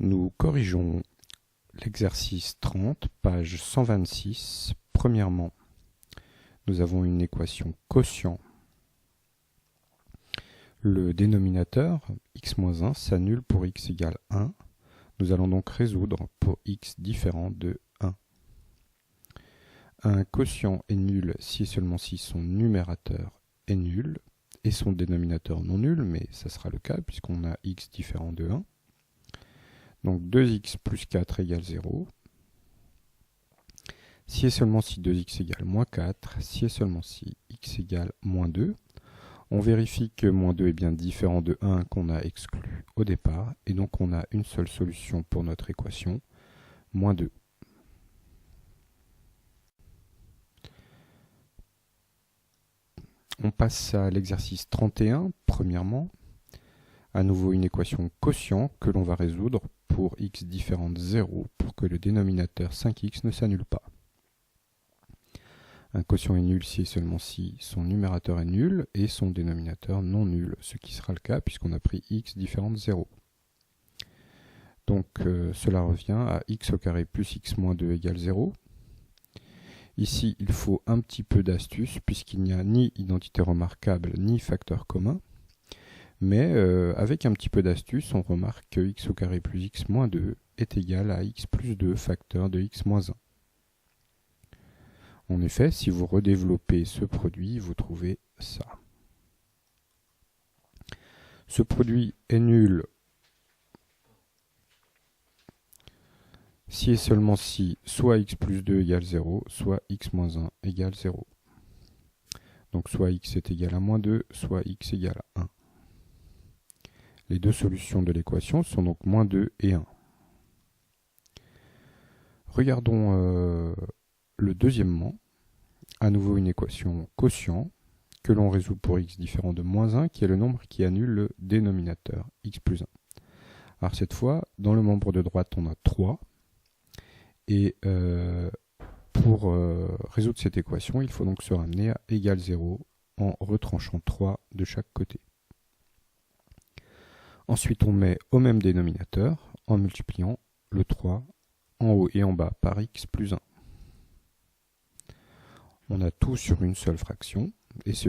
Nous corrigeons l'exercice 30, page 126. Premièrement, nous avons une équation quotient. Le dénominateur, x-1, s'annule pour x égale 1. Nous allons donc résoudre pour x différent de 1. Un quotient est nul si et seulement si son numérateur est nul et son dénominateur non nul, mais ça sera le cas puisqu'on a x différent de 1. Donc 2x plus 4 égale 0. Si et seulement si 2x égale moins 4, si et seulement si x égale moins 2, on vérifie que moins 2 est bien différent de 1 qu'on a exclu au départ, et donc on a une seule solution pour notre équation, moins 2. On passe à l'exercice 31, premièrement. À nouveau une équation quotient que l'on va résoudre pour x différent de 0 pour que le dénominateur 5x ne s'annule pas. Un quotient est nul si et seulement si son numérateur est nul et son dénominateur non nul, ce qui sera le cas puisqu'on a pris x différent de 0. Donc cela revient à x au carré plus x moins 2 égale 0. Ici, il faut un petit peu d'astuce puisqu'il n'y a ni identité remarquable ni facteur commun. Mais avec un petit peu d'astuce, on remarque que x au carré plus x moins 2 est égal à x plus 2 facteur de x moins 1. En effet, si vous redéveloppez ce produit, vous trouvez ça. Ce produit est nul si et seulement si soit x plus 2 égale 0, soit x moins 1 égale 0. Donc soit x est égal à moins 2, soit x égale à 1. Les deux solutions de l'équation sont donc moins 2 et 1. Regardons le deuxièmement. À nouveau une équation quotient que l'on résout pour x différent de moins 1, qui est le nombre qui annule le dénominateur, x plus 1. Alors cette fois, dans le membre de droite, on a 3. Et pour résoudre cette équation, il faut donc se ramener à égal 0 en retranchant 3 de chaque côté. Ensuite, on met au même dénominateur en multipliant le 3 en haut et en bas par x plus 1. On a tout sur une seule fraction, et ce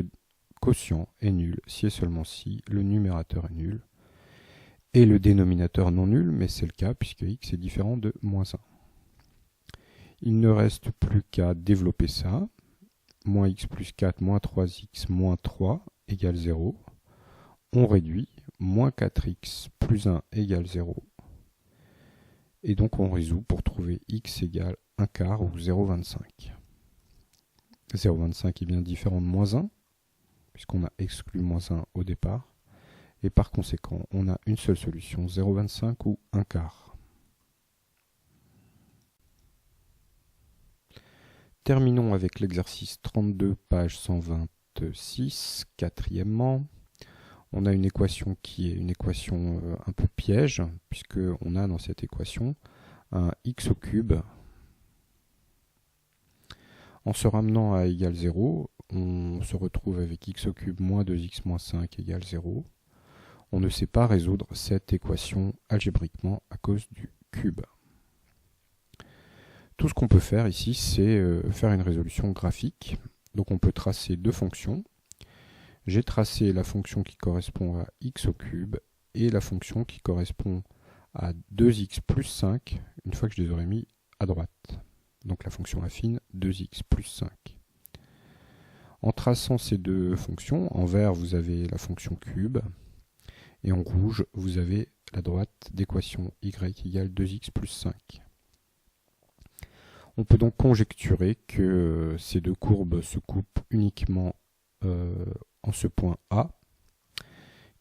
quotient est nul si et seulement si le numérateur est nul, et le dénominateur non nul, mais c'est le cas puisque x est différent de moins 1. Il ne reste plus qu'à développer ça. Moins x plus 4 moins 3x moins 3 égale 0. On réduit. Moins 4x plus 1 égale 0. Et donc on résout pour trouver x égale 1 quart ou 0,25. 0,25 est bien différent de moins 1, puisqu'on a exclu moins 1 au départ. Et par conséquent, on a une seule solution, 0,25 ou 1 quart. Terminons avec l'exercice 32, page 126, quatrièmement. On a une équation qui est une équation un peu piège, puisqu'on a dans cette équation un x au cube. En se ramenant à égal 0, on se retrouve avec x au cube moins 2x moins 5 égale 0. On ne sait pas résoudre cette équation algébriquement à cause du cube. Tout ce qu'on peut faire ici, c'est faire une résolution graphique. Donc on peut tracer deux fonctions. J'ai tracé la fonction qui correspond à x au cube et la fonction qui correspond à 2x plus 5, une fois que je les aurai mis à droite. Donc la fonction affine 2x plus 5. En traçant ces deux fonctions, en vert vous avez la fonction cube, et en rouge vous avez la droite d'équation y égale 2x plus 5. On peut donc conjecturer que ces deux courbes se coupent uniquement en ce point A,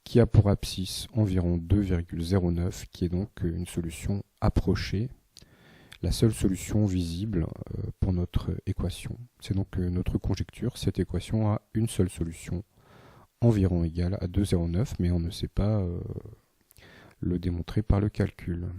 qui a pour abscisse environ 2,09, qui est donc une solution approchée, la seule solution visible pour notre équation. C'est donc notre conjecture, cette équation a une seule solution, environ égale à 2,09, mais on ne sait pas le démontrer par le calcul.